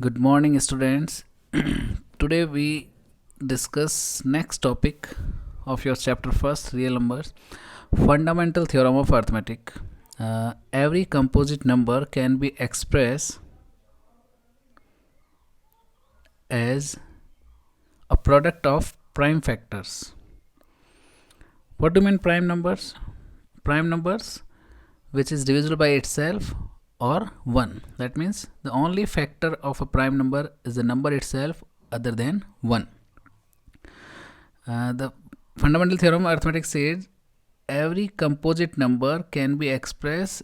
Good morning, students. Today we discuss next topic of your chapter first, real numbers, fundamental theorem of arithmetic. Every composite number can be expressed as a product of prime factors. What do you mean prime numbers? Prime numbers which is divisible by itself or 1. That means the only factor of a prime number is the number itself other than 1. The fundamental theorem of arithmetic says every composite number can be expressed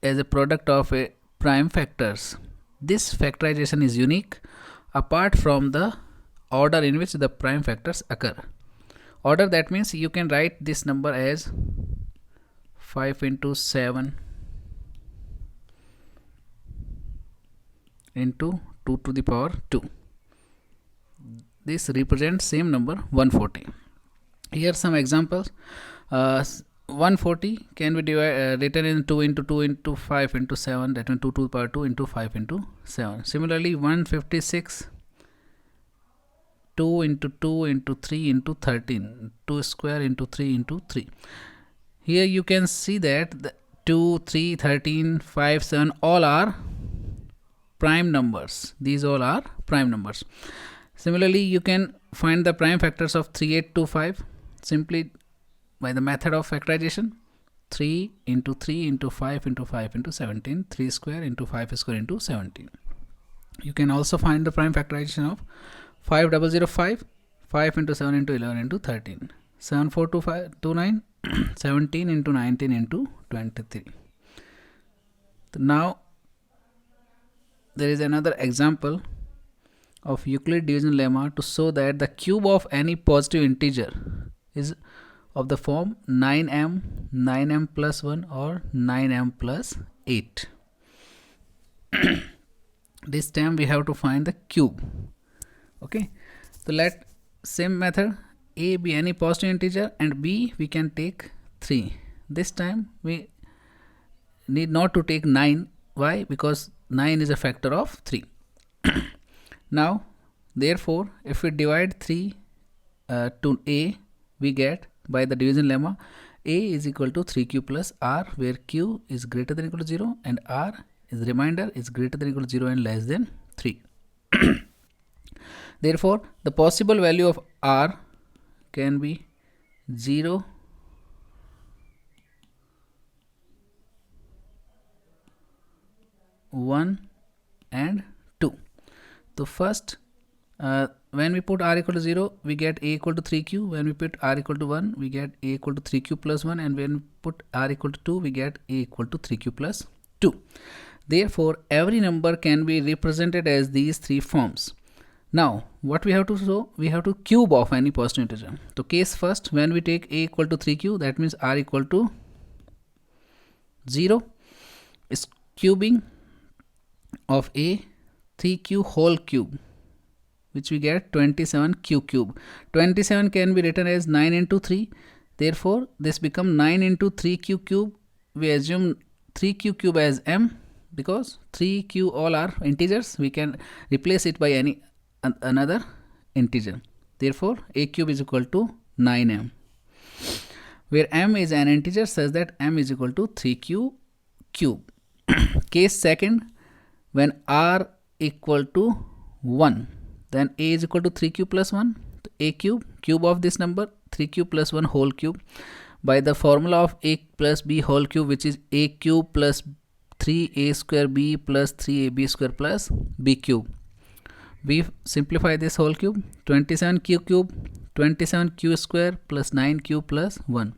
as a product of a prime factors. This factorization is unique apart from the order in which the prime factors occur. Order, that means you can write this number as 5 into 7 into 2 to the power 2. This represents same number 140. Here some examples. 140 can be written in 2 into 2 into 5 into 7, that means 2 to the power 2 into 5 into 7. Similarly 156, 2 into 2 into 3 into 13, 2 square into 3 into 3. Here you can see that the 2, 3, 13, 5, 7 all are prime numbers. These all are prime numbers. Similarly, you can find the prime factors of 3825 simply by the method of factorization. 3 into 3 into 5 into 5 into 17, 3 square into 5 square into 17. You can also find the prime factorization of 5005, 5 into 7 into 11 into 13, 74229, 17 into 19 into 23. Now there is another example of Euclid division lemma to show that the cube of any positive integer is of the form 9m, 9m plus 1 or 9m plus 8. This time we have to find the cube. Okay, so let same method, a be any positive integer and b we can take 3. This time we need not to take 9. Why? Because 9 is a factor of 3. Now therefore if we divide 3 to a, we get by the division lemma a is equal to 3q plus r, where q is greater than equal to 0 and r is reminder is greater than equal to 0 and less than 3. Therefore the possible value of r can be 0, 1 and 2. So first when we put r equal to 0, we get a equal to 3q. When we put r equal to 1, we get a equal to 3q plus 1, and when we put r equal to 2, we get a equal to 3q plus 2. Therefore every number can be represented as these three forms. Now what we have to show, we have to cube of any positive integer. So case first, when we take a equal to 3q, that means r equal to 0 is cubing of a 3q whole cube, which we get 27q cube. 27 can be written as 9 into 3. Therefore this become 9 into 3q cube. We assume 3q cube as m because 3q all are integers. We can replace it by any another integer. Therefore a cube is equal to 9m, where m is an integer such that m is equal to 3q cube. Case second, when r equal to 1, then a is equal to 3q plus 1. So a cube of this number 3q plus 1 whole cube, by the formula of a plus b whole cube, which is a cube plus 3a square b plus 3ab square plus b cube. We simplify this whole cube, 27q cube, 27q square plus 9q plus 1.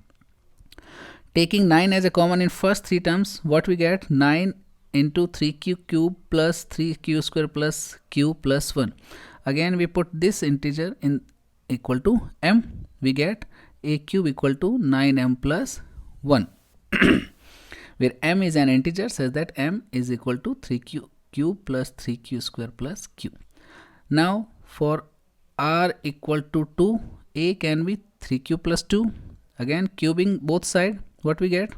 Taking 9 as a common in first three terms, what we get? 9 into 3q cube plus 3q square plus q plus 1. Again we put this integer in equal to m, we get a cube equal to 9m plus 1, where m is an integer such that m is equal to 3q cube plus 3q square plus q. Now for r equal to 2, a can be 3q plus 2. Again cubing both side, what we get?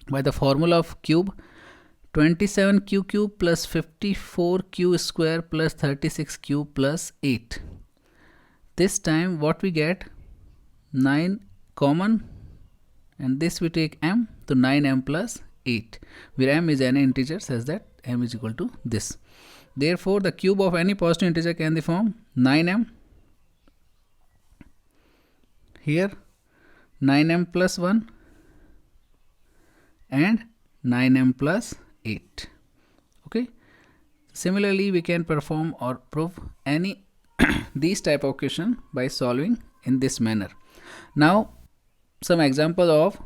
By the formula of cube, 27q cube plus 54q square plus 36q plus 8. This time what we get? 9 common, and this we take m, to 9m plus 8, where m is any integer such that m is equal to this. Therefore, the cube of any positive integer can be form 9m, here 9m plus 1 and 9m plus 8. Okay. Similarly, we can perform or prove any these type of question by solving in this manner. Now, some example of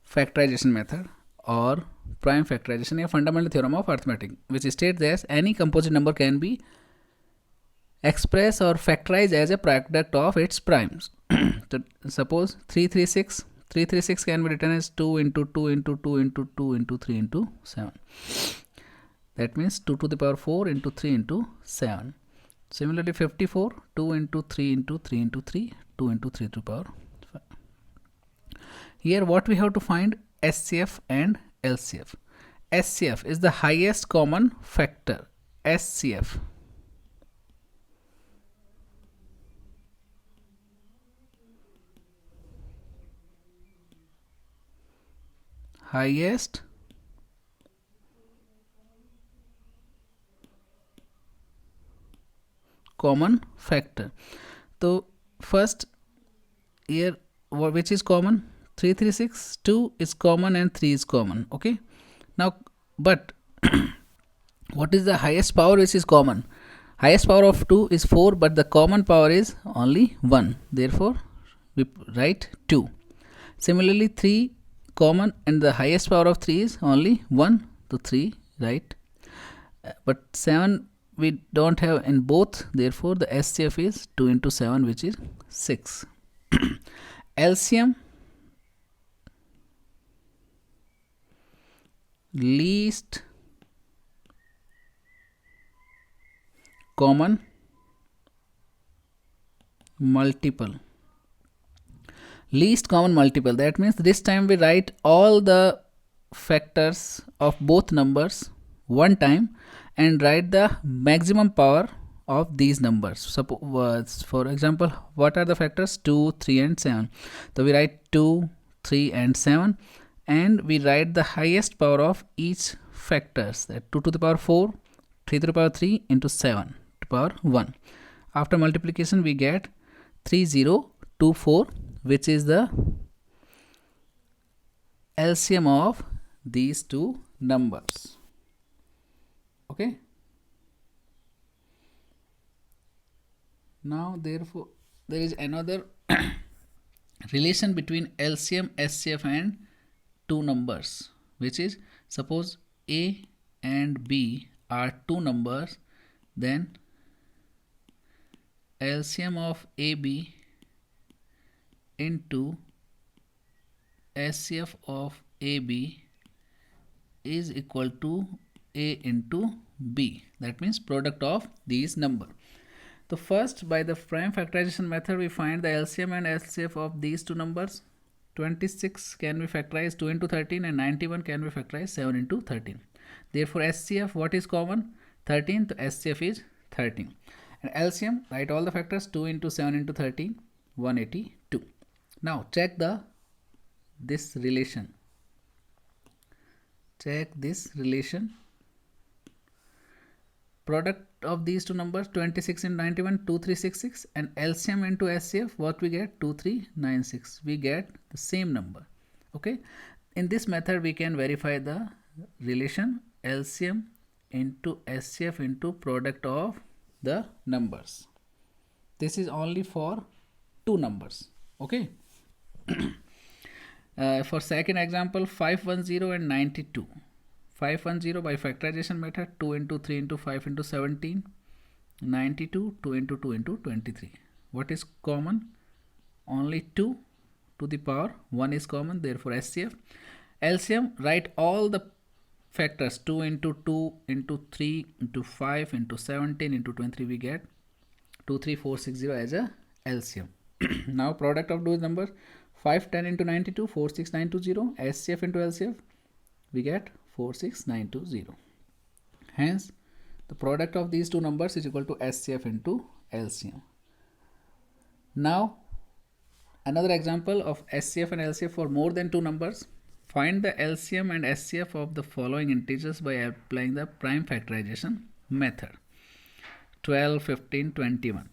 factorization method or prime factorization, a fundamental theorem of arithmetic, which states that any composite number can be expressed or factorized as a product of its primes. So, suppose 336 can be written as 2 into 2 into 2 into 2 into 3 into 7. That means 2 to the power 4 into 3 into 7. Similarly, 54, 2 into 3 into 3 into 3, 2 into 3 to the power 5. Here what we have to find? SCF and LCF. SCF is the highest common factor. SCF. Highest common factor. So first here which is common? 336, 2 is common and 3 is common. Okay. Now but what is the highest power which is common? Highest power of 2 is 4, but the common power is only 1. Therefore we write 2. Similarly, 3 common and the highest power of 3 is only 1, so 3, right? But 7 we don't have in both, therefore the SCF is 2 into 7, which is 6. LCM, least common multiple. Least common multiple, that means this time we write all the factors of both numbers one time and write the maximum power of these numbers. Suppose, for example, what are the factors? 2, 3 and 7. So we write 2, 3 and 7, and we write the highest power of each factors, that 2 to the power 4, 3 to the power 3 into 7 to the power 1. After multiplication we get 3024, which is the LCM of these two numbers. Okay. Now therefore there is another relation between LCM, SCF and two numbers, which is, suppose A and B are two numbers, then LCM of AB into SCF of AB is equal to A into B. That means product of these number. So first, by the prime factorization method, we find the LCM and SCF of these two numbers. 26 can be factorized 2 into 13 and 91 can be factorized 7 into 13. Therefore SCF, what is common? 13. So SCF is 13. And LCM, write all the factors, 2 into 7 into 13, 182. Now check this relation. Check this relation. Product of these two numbers, 26 and 91, 2366, and LCM into SCF, what we get? 2396. We get the same number. Okay. In this method we can verify the relation LCM into SCF into product of the numbers. This is only for two numbers. Okay. For second example, 510 and 92. 510 by factorization method, 2 into 3 into 5 into 17, 92, 2 into 2 into 23. What is common? Only 2 to the power 1 is common, therefore SCF. LCM, write all the factors, 2 into 2 into 3 into 5 into 17 into 23, we get 23460 as a LCM. Now product of those numbers, 510 into 92, 46920, SCF into LCF, we get 46920. Hence, the product of these two numbers is equal to SCF into LCM. Now, another example of SCF and LCF for more than two numbers. Find the LCM and SCF of the following integers by applying the prime factorization method. 12, 15, 21.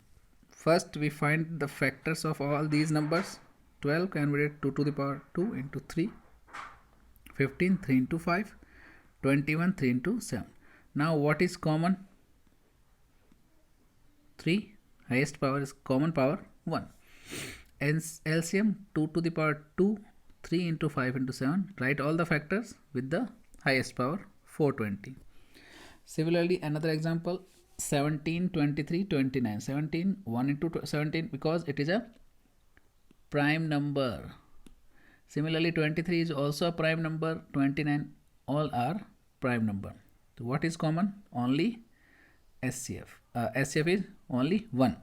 First, we find the factors of all these numbers. 12 can be written 2 to the power 2 into 3. 15, 3 into 5. 21, 3 into 7. Now, what is common? 3. Highest power is common power 1. LCM 2 to the power 2, 3 into 5 into 7. Write all the factors with the highest power 420. Similarly, another example 17, 23, 29. 17, 1 into 17 because it is a prime number. Similarly, 23 is also a prime number. 29, all are prime number. So what is common? Only SCF. SCF is only 1.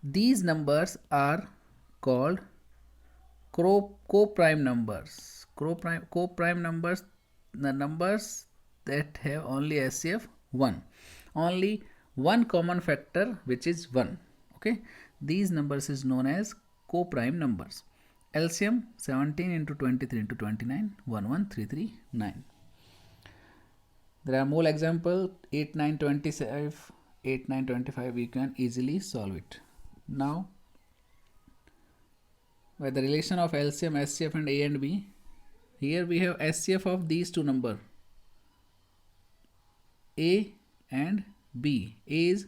These numbers are called co-prime numbers. Co-prime numbers, the numbers that have only SCF 1. Only one common factor which is 1. Okay. These numbers is known as co-prime numbers. LCM 17 into 23 into 29, 11339. There are more examples 8, 9, 25, 8, 9, 25. We can easily solve it. Now, by the relation of LCM, SCF and A and B, here we have SCF of these two numbers, A and B. A is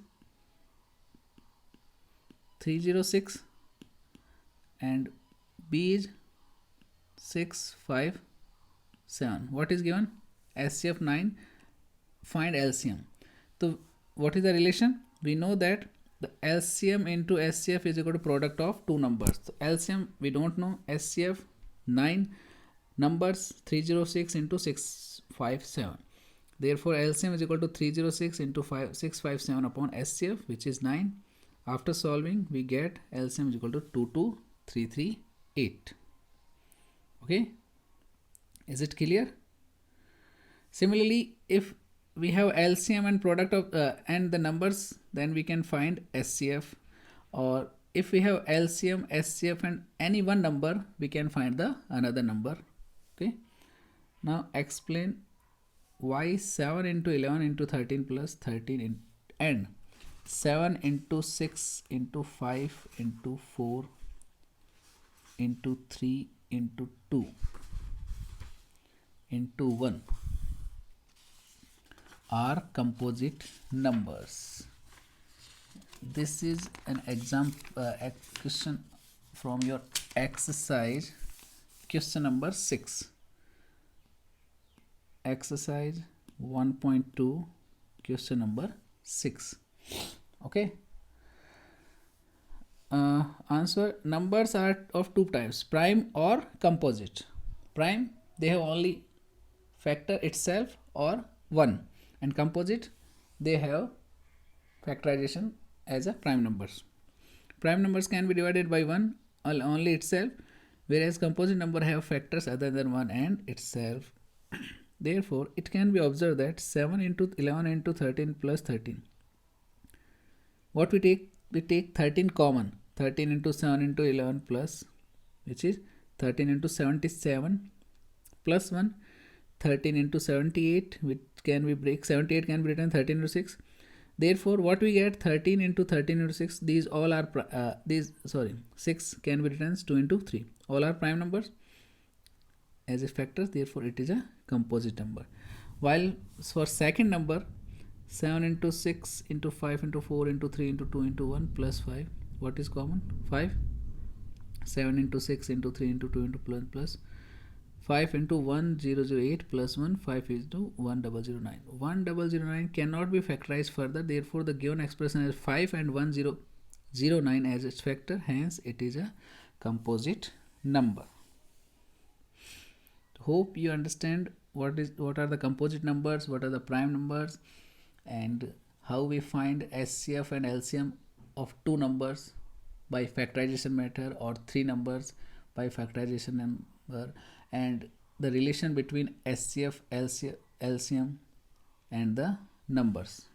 306 and B is 657. What is given? SCF 9. Find LCM. So what is the relation? We know that the LCM into SCF is equal to product of two numbers. So LCM we don't know. SCF 9 numbers 306 into 657. Therefore LCM is equal to 306 into 657 upon SCF, which is 9. After solving we get LCM is equal to 22338. Okay, is it clear? Similarly, if we have LCM and product of and the numbers, then we can find SCF, or if we have LCM, SCF and any one number, we can find the another number. Okay, now explain why 7 into 11 into 13 plus 13 and 7 into 6 into 5 into 4 into 3 into 2 into 1 are composite numbers. This is an example question from your exercise, question number 6. Exercise 1.2, question number 6. Okay. Answer: numbers are of two types, prime or composite. Prime, they have only factor itself or 1, and composite, they have factorization as a prime numbers. Prime numbers can be divided by 1 only itself, whereas composite number have factors other than 1 and itself. Therefore, it can be observed that 7 into 11 into 13 plus 13. What we take? We take 13 common. 13 into 7 into 11 plus, which is 13 into 77 plus 1. 13 into 78, which can be break. 78 can be written 13 into 6. Therefore, what we get? 13 into 13 into 6. These all are 6 can be written as 2 into 3. All are prime numbers as a factor. Therefore, it is a composite number. While for second number, 7 into 6 into 5 into 4 into 3 into 2 into 1 plus 5. What is common? 5. 7 into 6 into 3 into 2 into plus 5 into 1008 plus 1, 5 is to 1009. 1009 cannot be factorized further. Therefore, the given expression is 5 and 1009 as its factor. Hence, it is a composite number. Hope you understand what are the composite numbers, what are the prime numbers, and how we find SCF and LCM of two numbers by factorization method, or three numbers by factorization number, and the relation between SCF, LCM and the numbers.